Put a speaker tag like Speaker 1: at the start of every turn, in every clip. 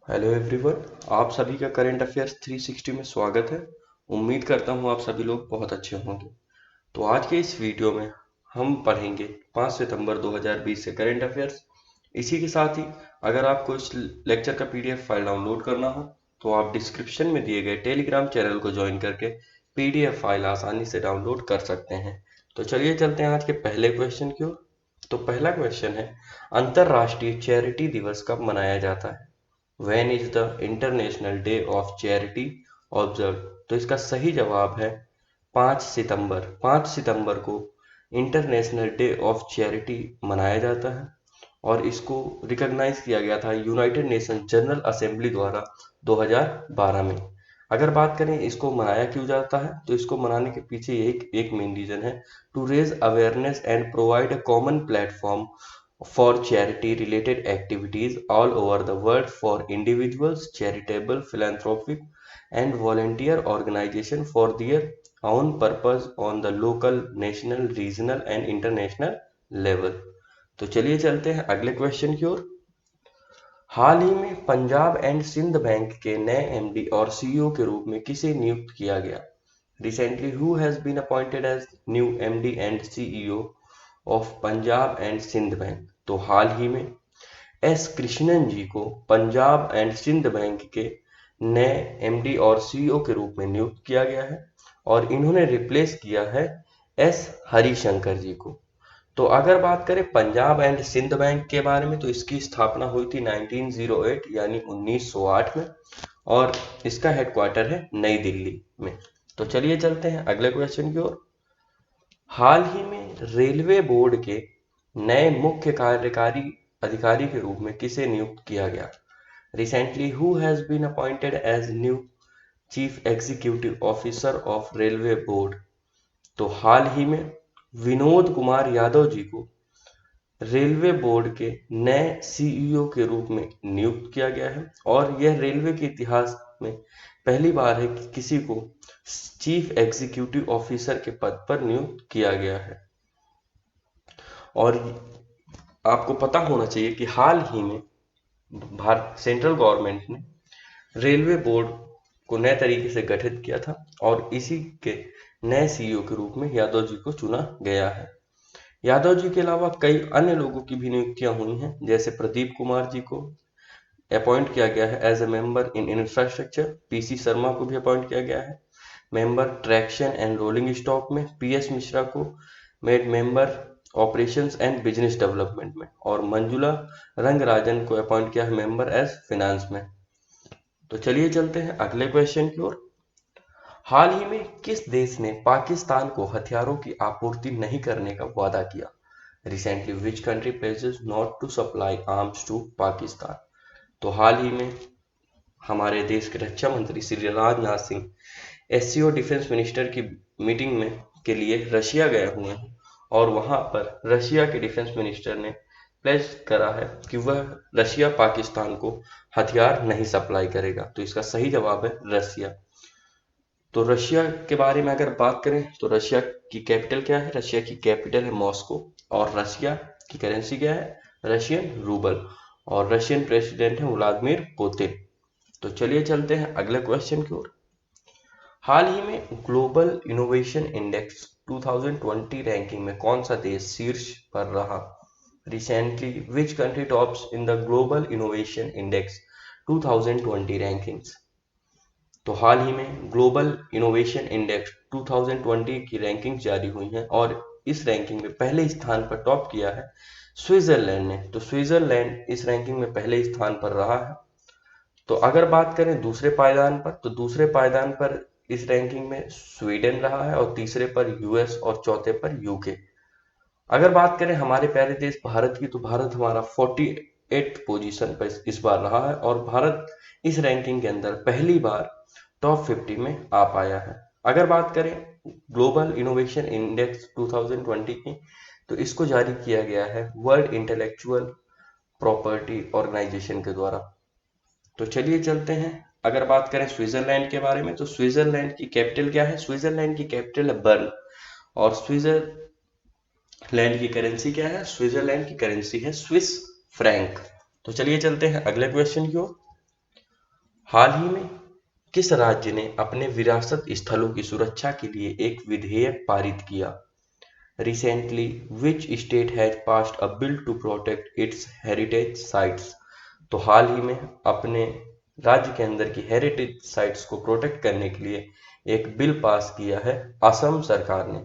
Speaker 1: Hello everyone. आप सभी का करंट अफेयर्स 360 में स्वागत है। उम्मीद करता हूँ आप सभी लोग बहुत अच्छे होंगे। तो आज के इस वीडियो में हम पढ़ेंगे 5 सितंबर 2020 से करंट अफेयर्स। इसी के साथ ही अगर आपको इस लेक्चर का पीडीएफ फाइल डाउनलोड करना हो तो आप डिस्क्रिप्शन में दिए गए टेलीग्राम चैनल को ज्वाइन करके पीडीएफ फाइल आसानी से डाउनलोड कर सकते हैं। तो चलिए चलते हैं आज के पहले क्वेश्चन की ओर। तो पहला क्वेश्चन है, अंतरराष्ट्रीय चैरिटी दिवस कब मनाया जाता है? When is the International Day of Charity observed? तो इसका सही जवाब है 5 सितंबर। 5 सितंबर को इंटरनेशनल डे ऑफ चैरिटी मनाया जाता है और इसको रिकॉग्नाइज किया गया था यूनाइटेड नेशन जनरल असेंबली द्वारा 2012 में। अगर बात करें इसको मनाया क्यों जाता है, तो इसको मनाने के पीछे एक मेन रीजन है, to raise awareness and provide a common platform for charity related activities all over the world for individuals, charitable, philanthropic and volunteer organization for their own purpose on the local, national, regional and international level। तो चलिए चलते हैं अगले question की ओर। हाल ही में Punjab and Sind bank के नए एमडी और सीईओ के रूप में किसे नियुक्त किया गया? Recently who has been appointed as new MD and CEO of Punjab and Sind bank? तो हाल ही में एस कृष्णन जी को पंजाब एंड सिंध बैंक के नए एमडी और सीईओ के रूप में नियुक्त किया गया है और इन्होंने रिप्लेस किया है एस हरिशंकर जी को। तो अगर बात करें पंजाब एंड सिंध बैंक के बारे में, तो इसकी स्थापना हुई थी 1908 यानी 1908 में और इसका हेडक्वार्टर है नई दिल्ली में। तो चलिए चलते हैं अगले क्वेश्चन की ओर। हाल ही में रेलवे बोर्ड के नए मुख्य कार्यकारी अधिकारी के रूप में किसे नियुक्त किया गया? Recently who has been appointed as new chief executive officer of railway board? तो हाल ही में विनोद कुमार यादव जी को रेलवे बोर्ड के नए सीईओ के रूप में नियुक्त किया गया है और यह रेलवे के इतिहास में पहली बार है कि किसी को चीफ एग्जीक्यूटिव ऑफिसर के पद पर नियुक्त किया गया है। और आपको पता होना चाहिए कि हाल ही में भारत सेंट्रल गवर्नमेंट ने रेलवे बोर्ड को नए तरीके से गठित किया था और इसी के नए सीईओ के रूप में यादव जी को चुना गया है। यादव जी के अलावा कई अन्य लोगों की भी नियुक्तियां हुई हैं, जैसे प्रदीप कुमार जी को अपॉइंट किया गया है as a member in infrastructure. PC Sharma को भी अपॉइंट किया गया है member traction and rolling stock में। पीएस मिश्रा को made member operations and business development में और मंजुला रंगराजन को अपॉइंट किया है मेंबर एज फिनेंस में। तो चलिए चलते हैं अगले क्वेश्चन की ओर। हाल ही में किस देश ने पाकिस्तान को हथियारों की आपूर्ति नहीं करने का वादा किया? Recently which country pledges not to supply arms to Pakistan? तो हाल ही में हमारे देश के रक्षा मंत्री Shri Rajnath Singh SCO defence minister की मीटिंग में के लिए रशिया गए हुए हैं और वहां पर रशिया के डिफेंस मिनिस्टर ने प्लेज करा है कि वह रशिया पाकिस्तान को हथियार नहीं सप्लाई करेगा। तो इसका सही जवाब है रशिया। तो रशिया के बारे में अगर बात करें तो रशिया की कैपिटल क्या है? रशिया की कैपिटल है मॉस्को और रशिया की करेंसी क्या है? रशियन रूबल और रशियन प्रेसिडेंट है व्लादिमीर पुतिन। तो चलिए चलते हैं अगले क्वेश्चन की ओर। हाल ही में ग्लोबल इनोवेशन इंडेक्स 2020 रैंकिंग में कौन सा देश शीर्ष पर रहा? Recently which country tops in the global innovation index 2020 rankings? तो हाल ही में ग्लोबल इनोवेशन इंडेक्स 2020 की रैंकिंग जारी हुई है और इस रैंकिंग में पहले स्थान पर टॉप किया है स्विट्जरलैंड ने। तो स्विट्जरलैंड इस रैंकिंग में पहले स्थान पर रहा है। तो अगर बात करें दूसरे पायदान पर, तो दूसरे पायदान पर इस रैंकिंग में स्वीडन रहा है और तीसरे पर यूएस और चौथे पर यूके। अगर बात करें हमारे प्यारे देश भारत की, तो भारत हमारा 48 पोजीशन पर इस बार रहा है और भारत इस रैंकिंग के अंदर पहली बार टॉप 50 में आ पाया है। अगर बात करें ग्लोबल इनोवेशन इंडेक्स 2020 की, तो इसको जारी किया गया है वर्ल्ड इंटेलेक्चुअल प्रॉपर्टी ऑर्गेनाइजेशन के द्वारा। तो चलिए चलते हैं अगर बात करें स्विट्जरलैंड के बारे में, तो स्विट्जरलैंड की कैपिटल क्या है? स्विट्जरलैंड की कैपिटल है बर्न और स्विट्जरलैंड की करेंसी क्या है? स्विट्जरलैंड की करेंसी है स्विस फ्रैंक। तो चलिए चलते हैं अगले क्वेश्चन की ओर। हाल ही में किस राज्य ने अपने विरासत स्थलों की सुरक्षा के लिए एक विधेयक पारित किया? Recently, which state has passed a bill to protect its heritage sites? तो हाल ही में अपने राज्य के अंदर की हेरिटेज साइट्स को प्रोटेक्ट करने के लिए एक बिल पास किया है असम सरकार ने।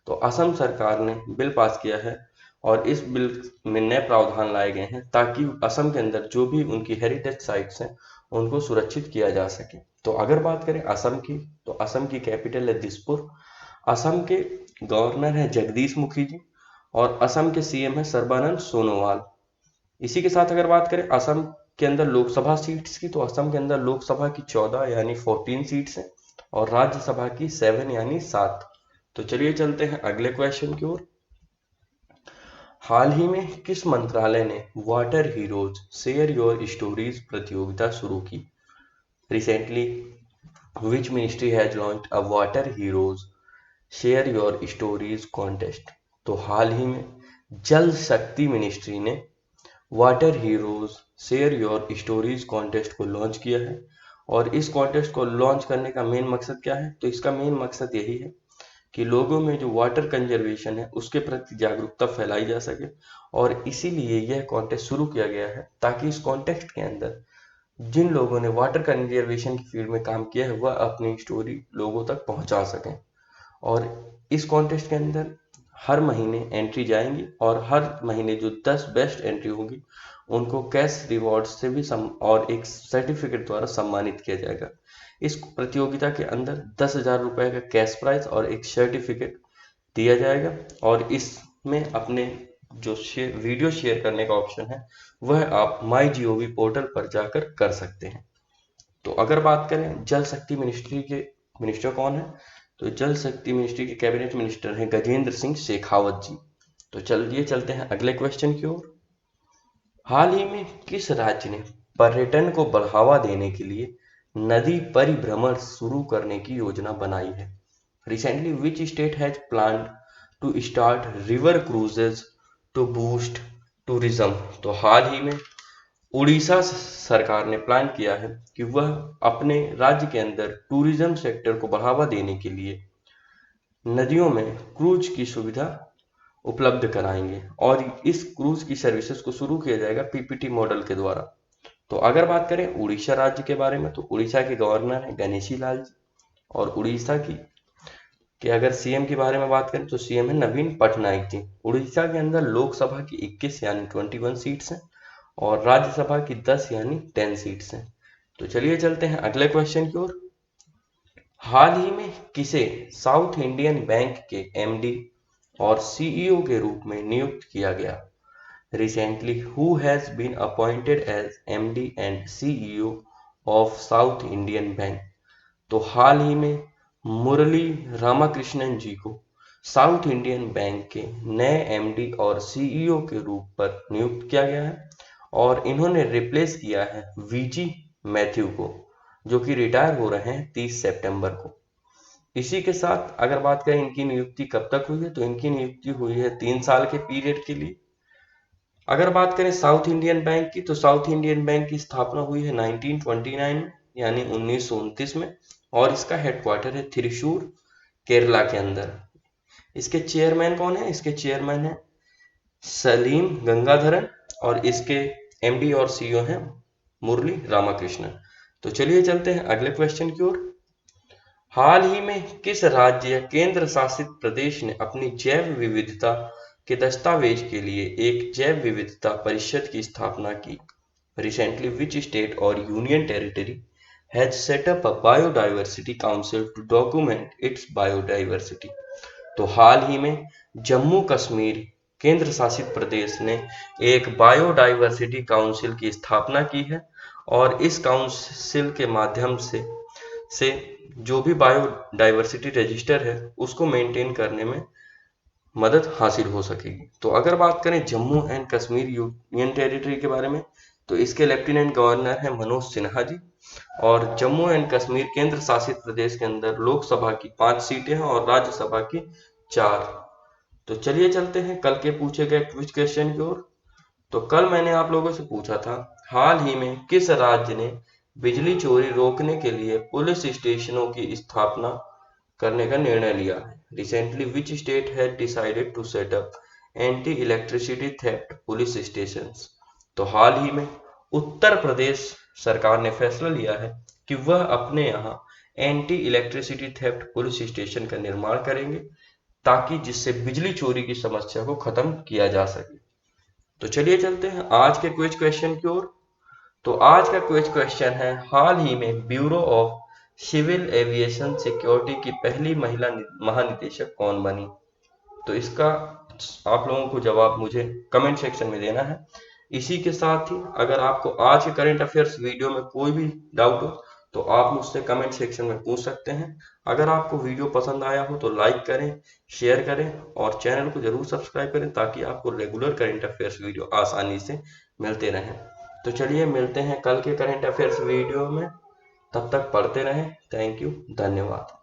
Speaker 1: तो असम सरकार ने बिल पास किया है और इस बिल में नए प्रावधान लाए गए हैं ताकि असम के अंदर जो भी उनकी हेरिटेज साइट्स हैं उनको सुरक्षित किया जा सके। तो अगर बात करें असम की, तो असम की कैपिटल है दिसपुर। असम के गवर्नर हैं जगदीश मुखी जी और असम के सीएम हैं सर्बानंद सोनोवाल। इसी के साथ अगर बात करें असम के अंदर लोकसभा सीट्स की, तो असम के अंदर लोकसभा की 14 यानी 14 सीट्स हैं और राज्यसभा की 7 यानी 7। तो चलिए चलते हैं अगले क्वेश्चन की ओर। हाल ही में किस मंत्रालय ने water heroes share your stories प्रतियोगिता शुरू की? Recently which ministry has launched a water heroes share your stories contest? तो हाल ही में जल शक्ति मिनिस्ट्री ने water heroes share your stories contest को लॉन्च किया है। और इस कॉन्टेस्ट को लॉन्च करने का मेन मकसद क्या है? तो इसका मेन मकसद यही है कि लोगों में जो वाटर कंजर्वेशन है उसके प्रति जागरूकता फैलाई जा सके और इसीलिए यह कॉन्टेस्ट शुरू किया गया है ताकि इस कॉन्टेस्ट के अंदर जिन लोगों ने वाटर कंजर्वेशन की फील्ड में काम किया है वह अपनी स्टोरी लोगों तक पहुंचा सकें। और इस कॉन्टेस्ट के अंदर हर महीने एंट्री जाएंगी और हर महीने जो 10 बेस्ट एंट्री होगी उनको कैश रिवॉर्ड से भी और एक सर्टिफिकेट द्वारा सम्मानित किया जाएगा। इस प्रतियोगिता के अंदर 10,000 रुपए का कैश प्राइज और एक सर्टिफिकेट दिया जाएगा और इसमें अपने जो वीडियो शेयर करने का ऑप्शन है वह आप MyGov पोर्टल पर जाकर कर सकते हैं। तो अगर बात करें जल शक्ति मिनिस्ट्री के मिनिस्टर कौन है, तो जल शक्ति मिनिस्ट्री के कैबिनेट मिनिस्टर हैं गजेंद्र सिंह शेखावत जी। तो चलिए चलते हैं अगले क्वेश्चन की ओर। हाल ही में किस राज्य ने पर्यटन को बढ़ावा देने के लिए नदी परिभ्रमण शुरू करने की योजना बनाई है? Recently which state has planned to start river cruises to boost tourism? तो हाल ही में उड़ीसा सरकार ने प्लान किया है कि वह अपने राज्य के अंदर टूरिज्म सेक्टर को बढ़ावा देने के लिए नदियों में क्रूज की सुविधा उपलब्ध कराएंगे और इस क्रूज की सर्विसेज को शुरू किया जाएगा पीपीटी मॉडल के द्वारा। तो अगर बात करें उड़ीसा राज्य के बारे में, तो उड़ीसा के गवर्नर हैं गणेशी लाल जी और उड़ीसा की अगर सीएम के बारे में बात करें तो सीएम है नवीन पटनायक जी। उड़ीसा के अंदर लोकसभा की 21 यानी 21 सीट्स हैं और राज्यसभा की 10 यानी 10 सीट्स हैं। तो चलिए चलते हैं अगले क्वेश्चन की ओर। हाल ही में किसे साउथ इंडियन बैंक के एमडी और सीईओ के रूप में नियुक्त किया गया? Recently who has been appointed as MD and CEO of South Indian bank? तो हाल ही में मुरली रामाकृष्णन जी को साउथ इंडियन बैंक के नए एमडी और सीईओ के रूप पर नियुक्त किया गया है और इन्होंने रिप्लेस किया है वीजी मैथ्यू को जो कि रिटायर हो रहे हैं 30 सितंबर को। इसी के साथ अगर बात करें इनकी नियुक्ति कब तक हुई है, तो इनकी नियुक्ति हुई है 3 साल के पीरियड के लिए। अगर बात करें साउथ इंडियन बैंक की, तो साउथ इंडियन बैंक की स्थापना हुई है 1929 में यानी 1929 में और इसका हेडक्वार्टर है त्रिशूर केरला के अंदर। इसके चेयरमैन कौन है? इसके चेयरमैन है सलीम गंगाधरन और इसके एमडी और सीईओ हैं मुरली रामाकृष्णन। तो चलिए चलते हैं अगले क्वेश्चन की ओर। हाल ही में किस राज्य या केंद्र शासित प्रदेश ने अपनी जैव विविधता के दस्तावेज के लिए एक जैव विविधता परिषद की स्थापना की? रिसेंटली विच स्टेट और union territory has set up a biodiversity council to document its biodiversity? तो हाल ही में जम्मू कश्मीर केंद्र शासित प्रदेश ने एक बायोडाइवर्सिटी काउंसिल की स्थापना की है और इस काउंसिल के माध्यम से जो भी बायोडाइवर्सिटी रजिस्टर है उसको मेंटेन करने में मदद हासिल हो सकेगी। तो अगर बात करें Jammu and Kashmir union territory के बारे में, तो इसके लेफ्टिनेंट गवर्नर हैं मनोज सिन्हा जी और जम्मू एंड कश्मीर केंद्र शासित प्रदेश के अंदर लोकसभा की 5 सीटें हैं और राज्यसभा की 4। तो चलिए चलते हैं कल के पूछे गए क्विज क्वेश्चन की ओर। तो कल मैंने आप लोगों से पूछा था हाल ही में किस राज्य ने बिजली चोरी रोकने के लिए पुलिस स्टेशनों की स्थापना करने का निर्णय लिया है। Recently which state has decided to set up anti electricity theft police stations. तो हाल ही में उत्तर प्रदेश सरकार ने फैसला लिया है कि वह अपने यहाँ anti electricity theft police station का निर्माण करेंगे, ताकि जिससे बिजली चोरी की समस्या को खत्म किया जा सके। तो चलिए चलते हैं आज के क्विज क्वेश्चन की ओर। तो आज का क्विज क्वेश्चन है, हाल ही में bureau of civil aviation security की पहली महिला महानिदेशक कौन बनी। तो इसका आप लोगों को जवाब मुझे कमेंट सेक्शन में देना है। इसी के साथ ही अगर आपको आज के करंट अफेयर्स वीडियो में कोई भी डाउट हो तो आप मुझसे कमेंट सेक्शन में पूछ सकते हैं। अगर आपको वीडियो पसंद आया हो तो लाइक करें, शेयर करें और चैनल को जरूर सब्सक्राइब करें, ताकि आपको रेगुलर करंट अफेयर्स वीडियो आसानी से मिलते रहें। तो चलिए मिलते हैं कल के करंट अफेयर्स वीडियो में, तब तक पढ़ते रहें। थैंक यू, धन्यवाद।